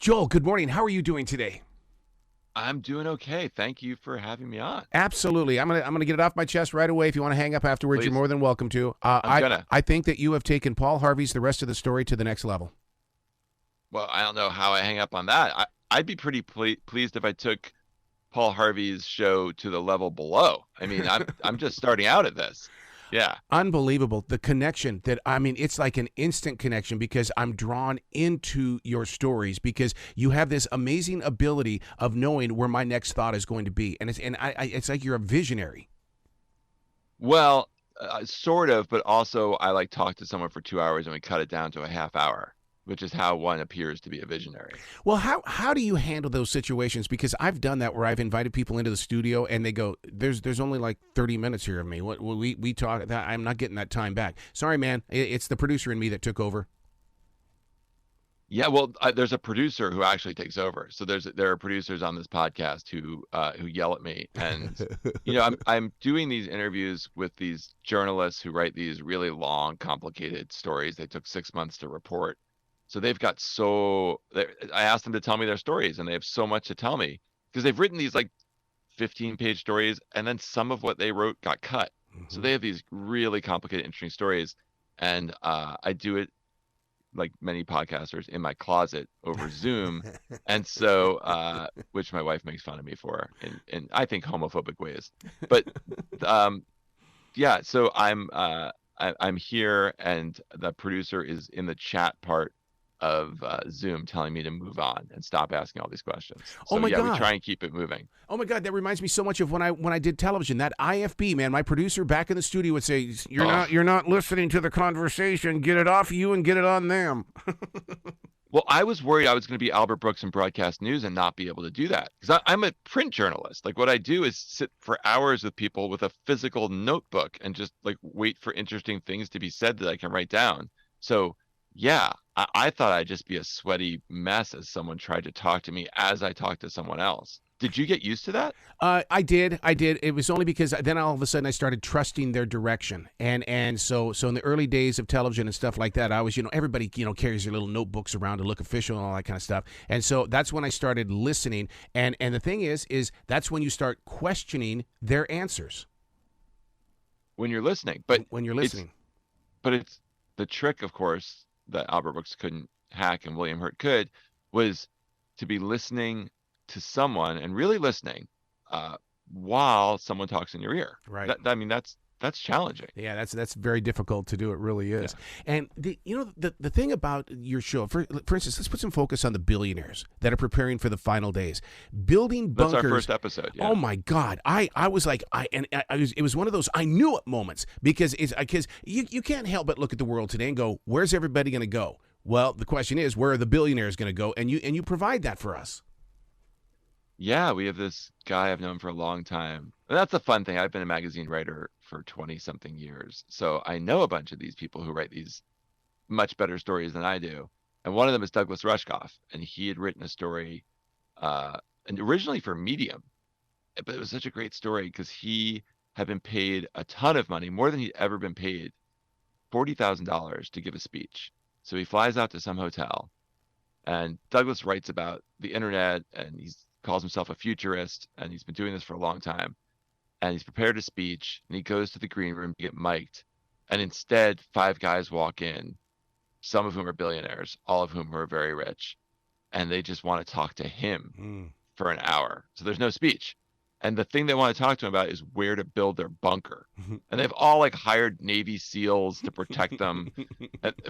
Joel, good morning. How are you doing today? I'm doing okay. Thank you for having me on. Absolutely. I'm gonna get it off my chest right away. If you want to hang up afterwards, you're Please. more than welcome to. I'm gonna. I think that you have taken Paul Harvey's The Rest of the Story to the next level. Well, I don't know how I hang up on that. I'd be pretty pleased if I took Paul Harvey's show to the level below. I mean, I'm just starting out at this. Yeah. Unbelievable. The connection that, I mean, it's like an instant connection because I'm drawn into your stories because you have this amazing ability of knowing where my next thought is going to be. And it's like you're a visionary. Well, sort of, but also I like talk to someone for 2 hours and we cut it down to a half hour, which is how one appears to be a visionary. Well, how do you handle those situations? Because I've done that where I've invited people into the studio and they go, "There's only like 30 minutes here of me. What we talk that I'm not getting that time back. Sorry, man. It's the producer in me that took over." Yeah, well, there's a producer who actually takes over. So there are producers on this podcast who yell at me, and I'm doing these interviews with these journalists who write these really long, complicated stories. They took 6 months to report. So they've got I asked them to tell me their stories, and they have so much to tell me because they've written these like 15-page stories, and then some of what they wrote got cut. So they have these really complicated, interesting stories, and I do it like many podcasters in my closet over Zoom, and so which my wife makes fun of me for in I think homophobic ways. But yeah, so I'm here, and the producer is in the chat part of Zoom telling me to move on and stop asking all these questions. So Oh my yeah, God. we try and keep it moving. Oh my God, that reminds me so much of when I did television. That IFB man, my producer back in the studio would say, "You're not listening to the conversation. Get it off you and get it on them." Well, I was worried I was going to be Albert Brooks in broadcast news and not be able to do that because I'm a print journalist. Like what I do is sit for hours with people with a physical notebook and just like wait for interesting things to be said that I can write down. So yeah, I thought I'd just be a sweaty mess as someone tried to talk to me as I talked to someone else. Did you get used to that? I did. It was only because then all of a sudden I started trusting their direction, and so in the early days of television and stuff like that, I was everybody carries their little notebooks around to look official and all that kind of stuff, and so that's when I started listening, and the thing is that's when you start questioning their answers When you're listening, but when you're listening. It's the trick, of course, that Albert Brooks couldn't hack and William Hurt could, was to be listening to someone and really listening while someone talks in your ear. Right. That's challenging. Yeah, that's very difficult to do. It really is. Yeah. And the thing about your show, for instance, let's put some focus on the billionaires that are preparing for the final days, building bunkers. That's our first episode. Yeah. Oh my God, I was like it was one of those I knew it moments because you can't help but look at the world today and go, where's everybody going to go? Well, the question is, where are the billionaires going to go? And you provide that for us. Yeah, we have this guy I've known for a long time. And that's a fun thing. I've been a magazine writer for 20-something years. So I know a bunch of these people who write these much better stories than I do. And one of them is Douglas Rushkoff. And he had written a story and originally for Medium. But it was such a great story because he had been paid a ton of money, more than he'd ever been paid, $40,000 to give a speech. So he flies out to some hotel. And Douglas writes about the internet, and he calls himself a futurist, and he's been doing this for a long time. And he's prepared a speech, and he goes to the green room to get mic'd. And instead, 5 guys walk in, some of whom are billionaires, all of whom are very rich. And they just want to talk to him for an hour. So there's no speech. And the thing they want to talk to him about is where to build their bunker. And they've all like hired Navy SEALs to protect them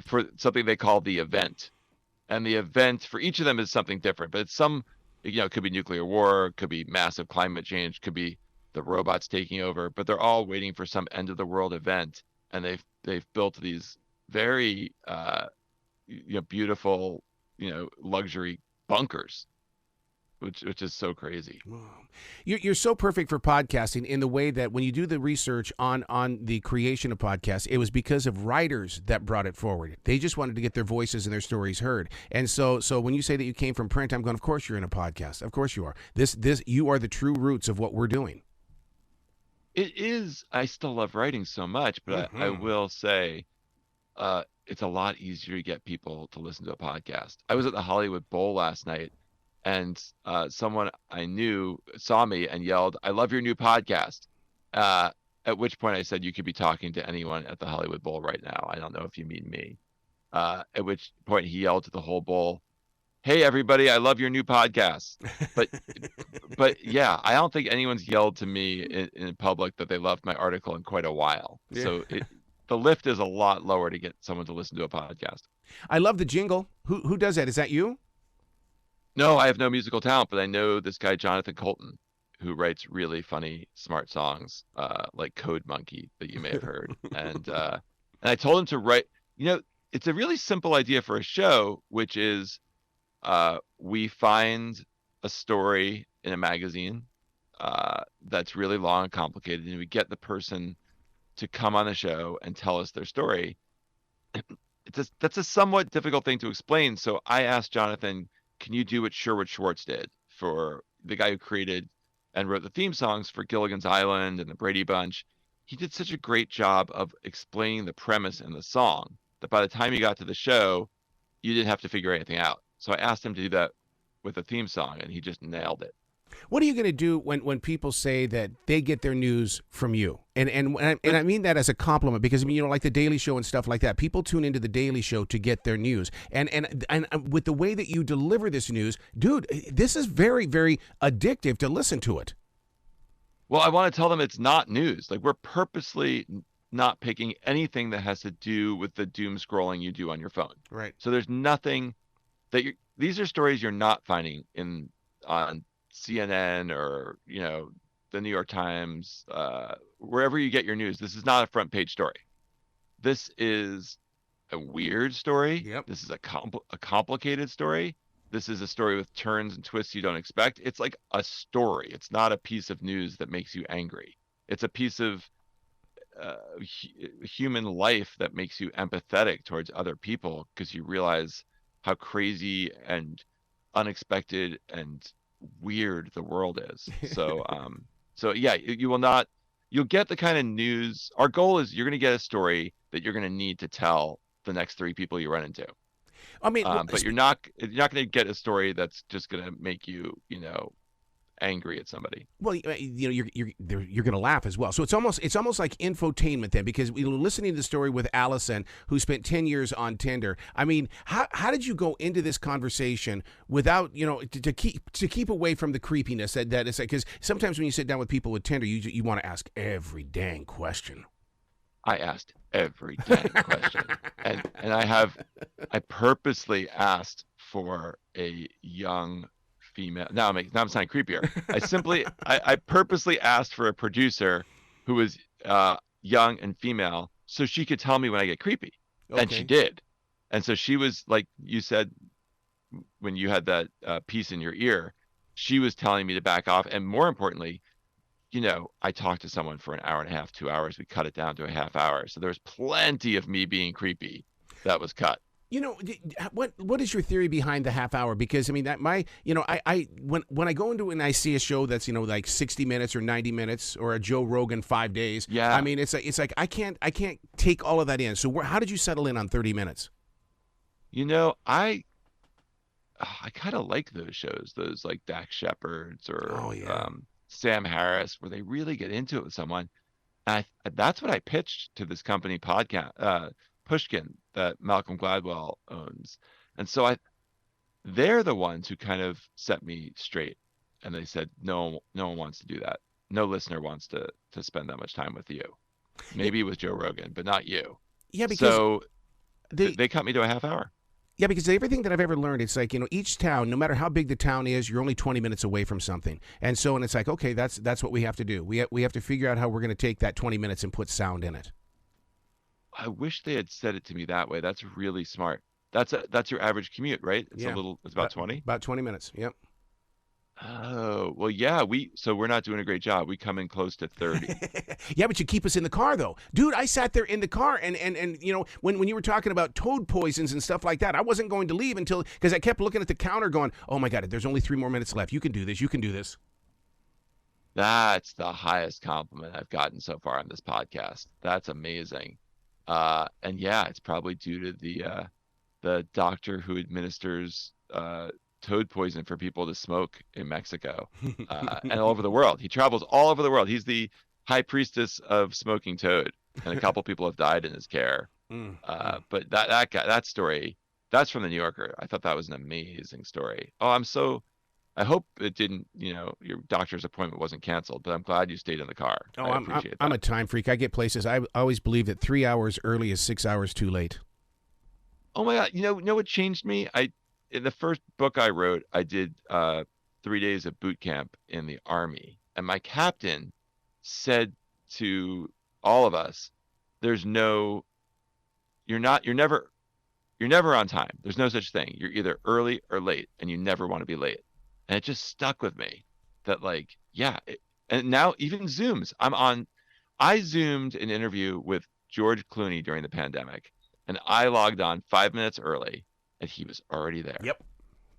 for something they call the event. And the event for each of them is something different, but it's it could be nuclear war, could be massive climate change, could be the robots taking over, but they're all waiting for some end of the world event. And they've built these very beautiful, luxury bunkers, which is so crazy. Wow. You're so perfect for podcasting in the way that when you do the research on the creation of podcasts, it was because of writers that brought it forward. They just wanted to get their voices and their stories heard. And so when you say that you came from print, I'm going, of course you're in a podcast. Of course you are. This you are the true roots of what we're doing. It is. I still love writing so much, but I will say it's a lot easier to get people to listen to a podcast. I was at the Hollywood Bowl last night, and someone I knew saw me and yelled, "I love your new podcast." Uh, at which point I said, "You could be talking to anyone at the Hollywood Bowl right now. I don't know if you mean me." At which point he yelled to the whole bowl, "Hey everybody, I love your new podcast." But yeah, I don't think anyone's yelled to me in public that they loved my article in quite a while. Yeah. So the lift is a lot lower to get someone to listen to a podcast. I love the jingle. Who does that? Is that you? No, I have no musical talent, but I know this guy Jonathan Colton, who writes really funny, smart songs, like Code Monkey that you may have heard. And I told him to write. It's a really simple idea for a show, which is we find a story in a magazine that's really long and complicated, and we get the person to come on the show and tell us their story. That's a somewhat difficult thing to explain. So I asked Jonathan, can you do what Sherwood Schwartz did, for the guy who created and wrote the theme songs for Gilligan's Island and the Brady Bunch? He did such a great job of explaining the premise and the song that by the time you got to the show, you didn't have to figure anything out. So I asked him to do that with a theme song, and he just nailed it. What are you going to do when people say that they get their news from you? And I mean that as a compliment, because, I mean, like the Daily Show and stuff like that. People tune into the Daily Show to get their news. And with the way that you deliver this news, dude, this is very, very addictive to listen to it. Well, I want to tell them it's not news. Like, we're purposely not picking anything that has to do with the doom scrolling you do on your phone. Right. So there's nothing that these are stories you're not finding on CNN or, the New York Times, wherever you get your news. This is not a front page story. This is a weird story. Yep. This is a complicated story. This is a story with turns and twists you don't expect. It's like a story. It's not a piece of news that makes you angry. It's a piece of human life that makes you empathetic towards other people, because you realize how crazy and unexpected and weird the world is. So yeah, you'll get the kind of news. Our goal is you're going to get a story that you're going to need to tell the next 3 people you run into. I mean, but you're not going to get a story that's just going to make you, angry at somebody. Well, you're going to laugh as well. So it's almost like infotainment then, because we were listening to the story with Allison, who spent 10 years on Tinder. I mean, how did you go into this conversation without, to keep away from the creepiness that it's like, because sometimes when you sit down with people with Tinder, you want to ask every dang question. I asked every dang question, and I purposely asked for a young female. Now I'm sounding creepier. I purposely asked for a producer who was young and female, so she could tell me when I get creepy. Okay. And she did. And so she was, like you said, when you had that piece in your ear, she was telling me to back off. And more importantly, I talked to someone for an hour and a half, 2 hours. We cut it down to a half hour. So there was plenty of me being creepy that was cut. What is your theory behind the half hour? Because I mean when I go into and I see a show that's like 60 minutes or 90 minutes or a Joe Rogan 5 days. Yeah. I mean it's like I can't take all of that in. So how did you settle in on 30 minutes? I kind of like those shows, those like Dax Shepard's or Sam Harris, where they really get into it with someone. And that's what I pitched to this company podcast. Pushkin, that Malcolm Gladwell owns. And so they're the ones who kind of set me straight. And they said, no one wants to do that. No listener wants to spend that much time with you. Maybe with Joe Rogan, but not you. Yeah, because so they cut me to a half hour. Yeah, because everything that I've ever learned, it's like, each town, no matter how big the town is, you're only 20 minutes away from something. And it's like, okay, that's what we have to do. We have to figure out how we're going to take that 20 minutes and put sound in it. I wish they had said it to me that way. That's really smart. That's your average commute, right? It's about 20. About 20 minutes. Yep. Oh, well, yeah, so we're not doing a great job. We come in close to 30. Yeah, but you keep us in the car though. Dude, I sat there in the car and when you were talking about toad poisons and stuff like that, I wasn't going to leave because I kept looking at the counter going, "Oh my God, there's only 3 more minutes left. You can do this. You can do this." That's the highest compliment I've gotten so far on this podcast. That's amazing. And yeah, it's probably due to the doctor who administers toad poison for people to smoke in Mexico, and all over the world. He travels all over the world. He's the high priestess of smoking toad, and a couple people have died in his care. Mm, mm. But that guy, that story, that's from the New Yorker. I thought that was an amazing story. Oh, I hope it didn't, your doctor's appointment wasn't canceled, but I'm glad you stayed in the car. Oh, I I'm appreciate I'm that. a time freak. I get places. I always believe that 3 hours early is 6 hours too late. Oh my God, you know what changed me? In the first book I wrote, I did 3 days of boot camp in the Army, and my captain said to all of us, "There's no, you're not, you're never on time. There's no such thing. You're either early or late, and you never want to be late." And it just stuck with me that like, yeah, and now even Zooms. I Zoomed an interview with George Clooney during the pandemic, and I logged on 5 minutes early, and he was already there. Yep.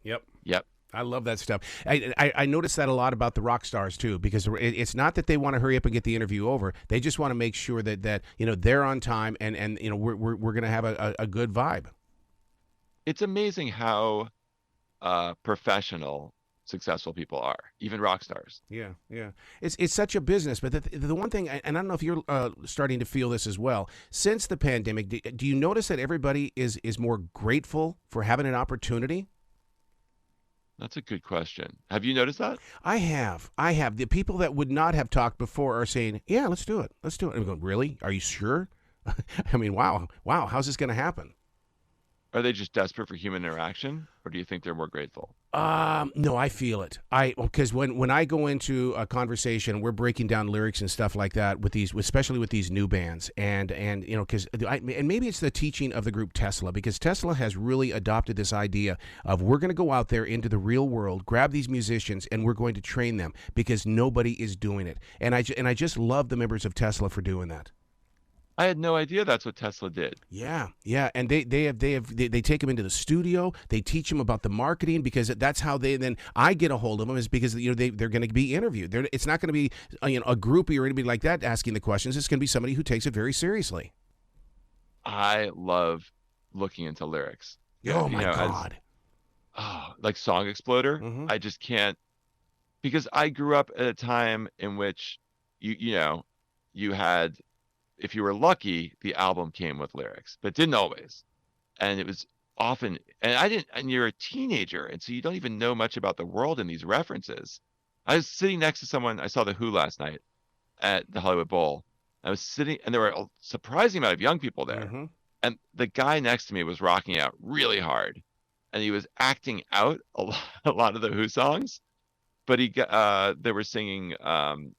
Yep. Yep. I love that stuff. I notice that a lot about the rock stars too, because it's not that they want to hurry up and get the interview over. They just want to make sure that they're on time, and we're gonna have a good vibe. It's amazing how professional successful people are, even rock stars. Yeah, yeah. It's such a business, but the one thing, and I don't know if you're starting to feel this as well. Since the pandemic, do you notice that everybody is more grateful for having an opportunity? That's a good question. Have you noticed that? I have. The people that would not have talked before are saying, "Yeah, let's do it. Let's do it." And I'm going, "Really? Are you sure?" I mean, wow. How's this going to happen? Are they just desperate for human interaction, or do you think they're more grateful? No, I feel it. Because when I go into a conversation, we're breaking down lyrics and stuff like that with especially with these new bands, and because and maybe it's the teaching of the group Tesla, because Tesla has really adopted this idea of we're going to go out there into the real world, grab these musicians, and we're going to train them because nobody is doing it, and I just love the members of Tesla for doing that. I had no idea that's what Tesla did. Yeah, yeah, and they take them into the studio. They teach them about the marketing, because that's how then I get a hold of them, is because they're going to be interviewed. It's not going to be a groupie or anybody like that asking the questions. It's going to be somebody who takes it very seriously. I love looking into lyrics. Yeah, Oh my God. Like Song Exploder. Hmm. I just can't, because I grew up at a time in which you had, if you were lucky, the album came with lyrics, but didn't always. And it was often, and I didn't, and you're a teenager, and so you don't even know much about the world in these references. I was sitting next to someone, I saw The Who last night at the Hollywood Bowl. I was sitting, and there were a surprising amount of young people there. Hmm. And the guy next to me was rocking out really hard, and he was acting out a lot of the Who songs. But they were singing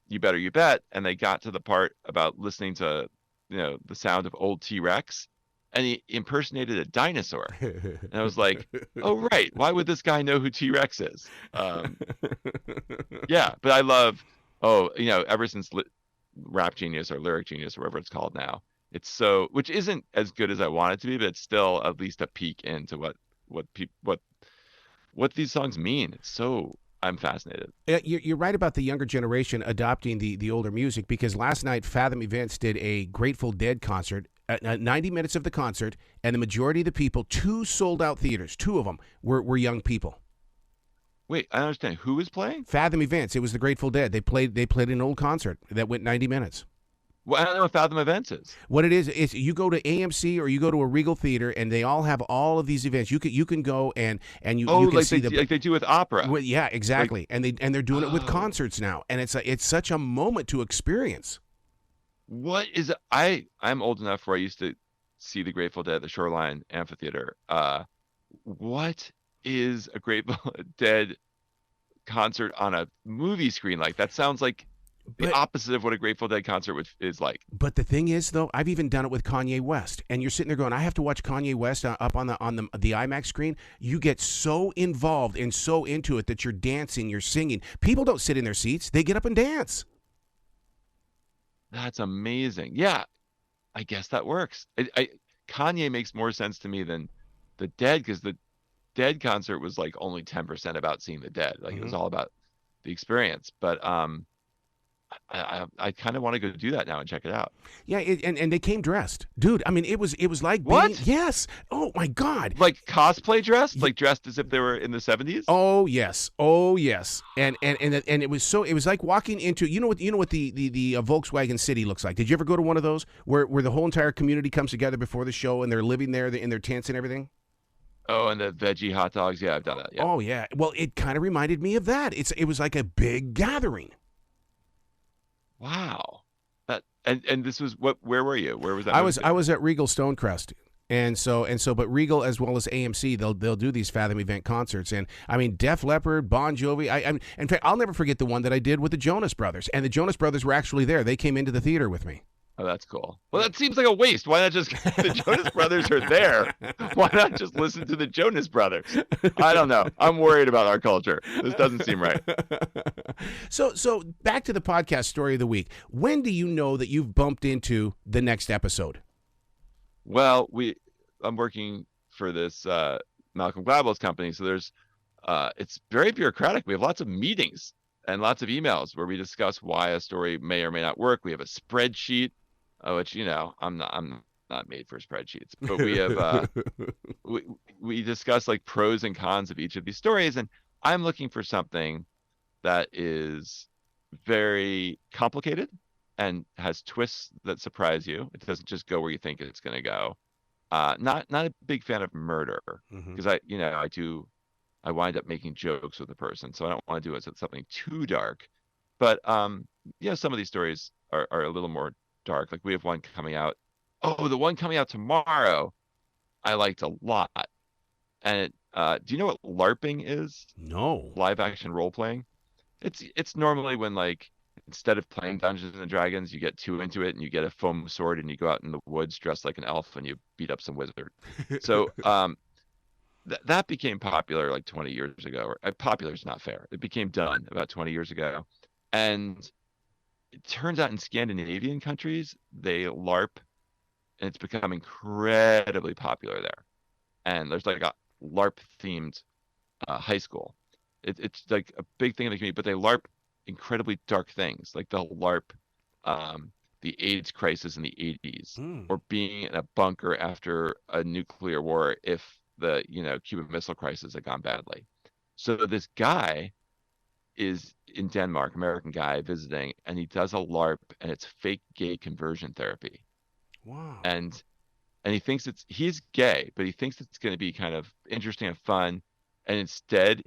"You Better You Bet," and they got to the part about listening to the sound of old T-Rex, and he impersonated a dinosaur. And I was like, oh right, why would this guy know who T-Rex is? Yeah, but I love, ever since Rap Genius or Lyric Genius or whatever it's called now, it's so, which isn't as good as I want it to be, but it's still at least a peek into what these songs mean. It's so, I'm fascinated. You're right about the younger generation adopting the older music, because last night Fathom Events did a Grateful Dead concert, 90 minutes of the concert, and the majority of the people, two sold out theaters, two of them were young people. Wait, I don't understand. Who is playing? Fathom Events, it was the Grateful Dead. They played an old concert that went 90 minutes. Well, I don't know what Fathom Events is. What it is you go to AMC or you go to a Regal theater, and they all have all of these events. You can go and you can like see like they do with opera. Well, yeah, exactly. Like, and they're doing it with oh, concerts now, and it's such a moment to experience. what is I'm old enough where I used to see the Grateful Dead at the Shoreline Amphitheater. What is a Grateful Dead concert on a movie screen like? That sounds like the But opposite of what a Grateful Dead concert is like. but the thing is, though, I've even done it with Kanye West, and you're sitting there going, I have to watch Kanye West up on the IMAX screen. You get so involved and so into it that you're dancing, you're singing. People don't sit in their seats; they get up and dance. That's amazing. Yeah, I guess that works. Kanye makes more sense to me than the Dead, because the Dead concert was like only 10% about seeing the Dead. Like it Hmm. was all about the experience. But I kind of want to go do that now and check it out. Yeah, and they came dressed, dude. I mean, it was like being, What? yes. Oh my God. Like cosplay dressed, like dressed as if they were in the 70s. Oh yes, oh yes, and it was so, it was like walking into, you know what the Volkswagen City looks like. Did you ever go to one of those where the whole entire community comes together before the show and they're living there in their tents and everything? Oh, and the veggie hot dogs. Yeah, I've done that. Yeah. Oh yeah. Well, it kind of reminded me of that. It was like a big gathering. Wow. That and this was what? Where were you? Where was that? I was at Regal Stonecrest. But Regal as well as AMC, they'll do these Fathom event concerts, and I mean Def Leppard, Bon Jovi. In fact, I'll never forget the one that I did with the Jonas Brothers, and the Jonas Brothers were actually there. They came into the theater with me. Oh, that's cool. Well, that seems like a waste. Why not just the Jonas Brothers are there? Why not just listen to the Jonas Brothers? I don't know. I'm worried about our culture. This doesn't seem right. So back to the podcast story of the week. When do you know that you've bumped into the next episode? Well, I'm working for this Malcolm Gladwell's company, so it's very bureaucratic. We have lots of meetings and lots of emails where we discuss why a story may or may not work. We have a spreadsheet, which I'm not made for spreadsheets, but we have we discuss like pros and cons of each of these stories, and I'm looking for something that is very complicated and has twists that surprise you. It doesn't just go where you think it's going to go. Not a big fan of murder because I wind up making jokes with the person, so I don't want to do it something too dark. But some of these stories are a little more dark. Like we have one coming out. Oh, the one coming out tomorrow, I liked a lot. And do you know what LARPing is? No. Live action role playing. It's normally when like instead of playing Dungeons and Dragons, you get too into it and you get a foam sword and you go out in the woods dressed like an elf and you beat up some wizard. So that became popular like 20 years ago. Popular is not fair. It became done about 20 years ago. And it turns out in Scandinavian countries, they LARP, and it's become incredibly popular there. And there's like a LARP-themed high school. It's like a big thing in the community, but they LARP incredibly dark things. Like they'll LARP the AIDS crisis in the 80s or being in a bunker after a nuclear war if the Cuban Missile Crisis had gone badly. So this guy is in Denmark, American guy visiting, and he does a LARP, and it's fake gay conversion therapy. Wow. And he thinks he's gay, but he thinks it's going to be kind of interesting and fun, and instead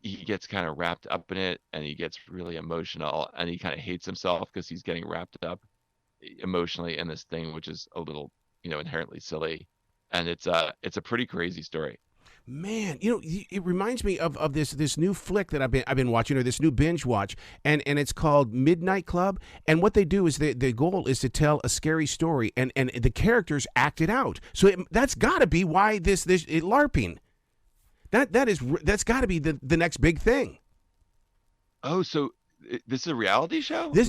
he gets kind of wrapped up in it, and he gets really emotional, and he kind of hates himself because he's getting wrapped up emotionally in this thing, which is a little inherently silly. And it's a pretty crazy story. Man, it reminds me of this new flick that I've been watching, or this new binge watch, and it's called Midnight Club. And what they do is the goal is to tell a scary story, and the characters act it out. So that's got to be why this LARPing. That's got to be the next big thing. Oh, so this is a reality show? It's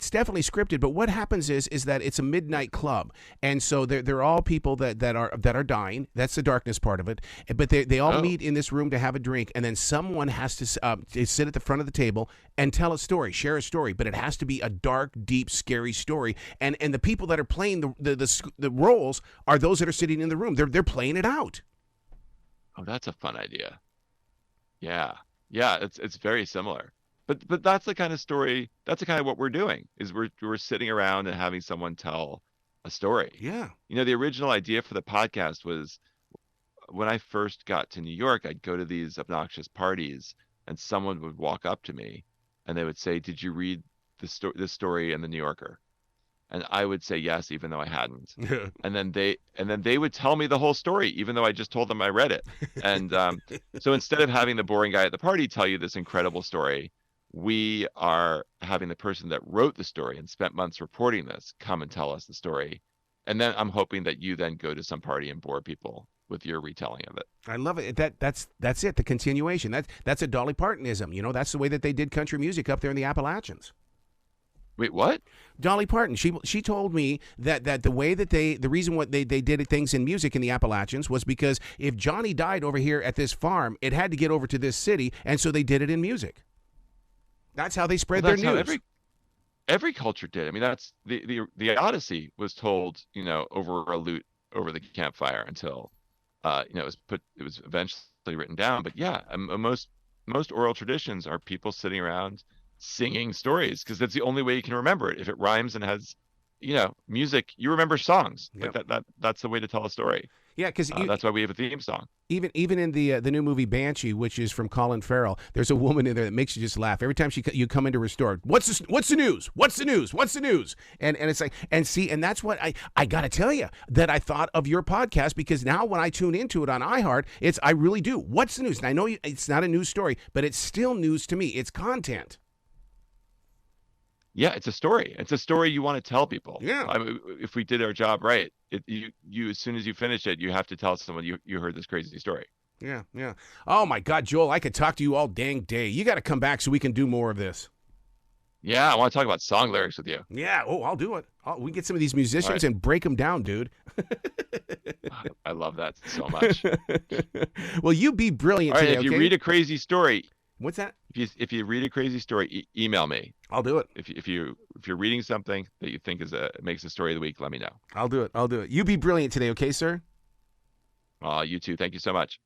definitely scripted. But what happens is that it's a midnight club, and so they're all people that are dying. That's the darkness part of it. But they all meet in this room to have a drink, and then someone has to sit at the front of the table and tell a story, share a story. But it has to be a dark, deep, scary story. And the people that are playing the roles are those that are sitting in the room. They're playing it out. Oh, that's a fun idea. Yeah, it's very similar. But that's the kind of story. That's the kind of what we're doing. Is we're sitting around and having someone tell a story. Yeah. The original idea for the podcast was when I first got to New York, I'd go to these obnoxious parties, and someone would walk up to me, and they would say, "Did you read this story in the New Yorker?" And I would say yes, even though I hadn't. and then they would tell me the whole story, even though I just told them I read it. And so instead of having the boring guy at the party tell you this incredible story, we are having the person that wrote the story and spent months reporting this come and tell us the story. And then I'm hoping that you then go to some party and bore people with your retelling of it. I love it. That's it. The continuation. That's a Dolly Partonism. That's the way that they did country music up there in the Appalachians. Wait, what? Dolly Parton. She told me that the way that the reason what they did things in music in the Appalachians was because if Johnny died over here at this farm, it had to get over to this city, and so they did it in music. That's how they Well, spread their that's how news. every culture did. I mean, that's the Odyssey was told, over a lute over the campfire until it was eventually written down. But yeah, most oral traditions are people sitting around singing stories because that's the only way you can remember it. If it rhymes and has, music, you remember songs. Like Yep. that's the way to tell a story. Yeah, because That's why we have a theme song. even in the new movie Banshee, which is from Colin Farrell, there's a woman in there that makes you just laugh every time you come into her store. What's the news? What's the news? What's the news? And it's like, and that's what I got to tell you, that I thought of your podcast, because now when I tune into it on iHeart, I really do. What's the news? And I know it's not a news story, but it's still news to me. It's content. Yeah, it's a story. It's a story you want to tell people. Yeah. I mean, if we did our job right, you as soon as you finish it, you have to tell someone you heard this crazy story. Yeah, yeah. Oh my God, Joel, I could talk to you all dang day. You got to come back so we can do more of this. Yeah, I want to talk about song lyrics with you. Yeah. Oh, I'll do it. We get some of these All musicians right. and break them down, dude. I love that so much. Well, you be brilliant All right, today. if you Okay. read a crazy story, What's that? if you read a crazy story, email me. I'll do it. If you're reading something that you think makes a story of the week, let me know. I'll do it. You be brilliant today. Okay, sir. You too. Thank you so much.